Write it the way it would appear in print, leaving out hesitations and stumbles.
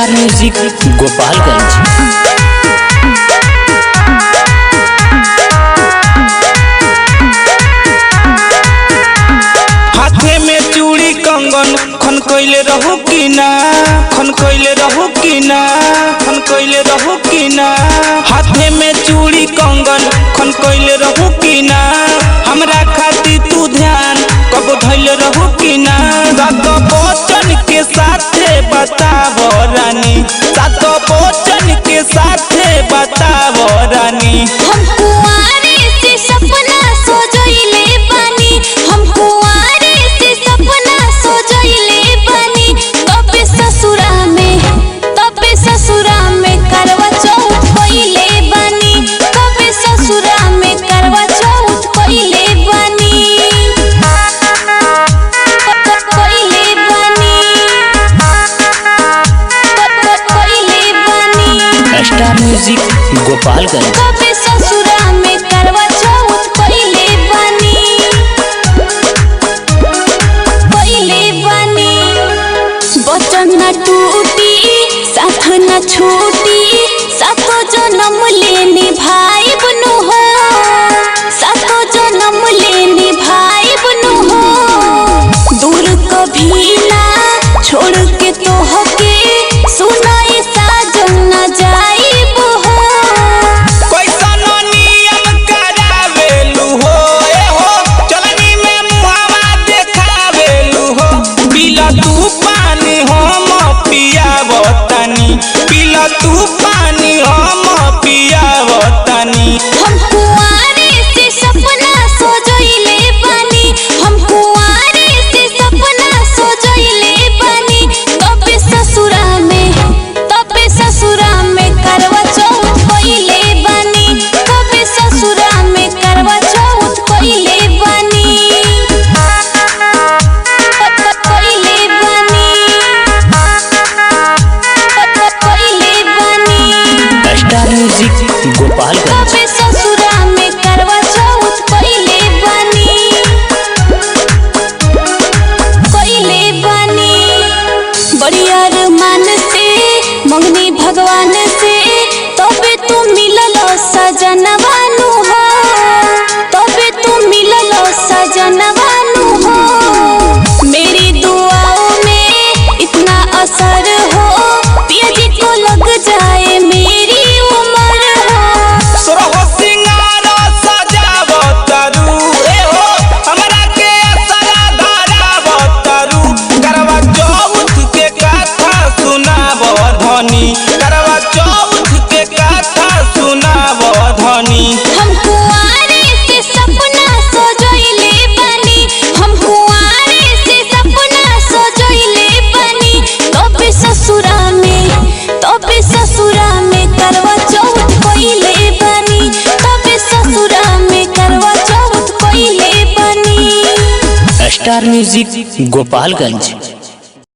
Star music Gopalganj. हाथे में चूड़ी कंगन खन कोइले रहू की ना, खन कोइले रहू की ना, खन कोइले रहू की ना। हाथे में चूड़ी कंगन खन कोइले रहू की ना। हमरा खातिर तू ध्यान कब धइले रहू की ना। सातो बचन के साथे बतावो रानी, सातो बचन के साथे बतावो रानी। हम कुंवारे से सपना सोजइले बानी, हम कुंवारे से सपना सोजइले बानी। तबे ससुरा में करवा चौथ कइले बानी, तबे ससुरा में करवा चौथ कइले बानी, कइले बानी, कइले बानी। Star music Gopalganj. तबे ससुरा में करवा चौथ कइले बानी, कइले बानी। बचन न टूटी साथ न छूटी, सातो जन्म ले निभाई बनु हो, सातो जन्म ले निभाई बनु हो। दूर कभी ना छोड़ के तोहके सुनाई साजन न जाइब हो। कैसन नियम करावेलू हो, ए हो चलनी में मुहावा देखावेलू हो। पीला तू पानी हम पियावतनी, पीला तू पानी हम पियावतनी। हम कुंवारे से सपना सोजइले बानी, हम कुंवारे से सपना सोजइले बानी। तबे ससुरा में करवा चौथ कइले बानी, तबे ससुरा में करवा चौथ कइले बानी, कइले बानी, कइले बानी। Star music Gopalganj. तबे ससुरा में करवा चौथ कइले बानी, कइले बानी। बड़ी अरमान से मंगनी भगवान से, तबे तू मिलल सजनवानु हो, तबे तू मिलल सजनवानु हो। मेरी दुआओं में इतना असर हो, पिया जी को लग जाए मेरी उम्र हो। सोरहो सिंगार सजावतरू, ए हो हमरा के असरा धरावतरू। करवा चौथ के कथा सुनावो धनी, करवा चौथ के कथा सुनावो धनी। हम कुंवारे से सपना सोजइले बानी, हम कुंवारे से सपना सोजइले बानी। तबे ससुरा में करवा चौथ कइले बानी, तबे ससुरा में करवा चौथ कइले बानी। Star music Gopalganj.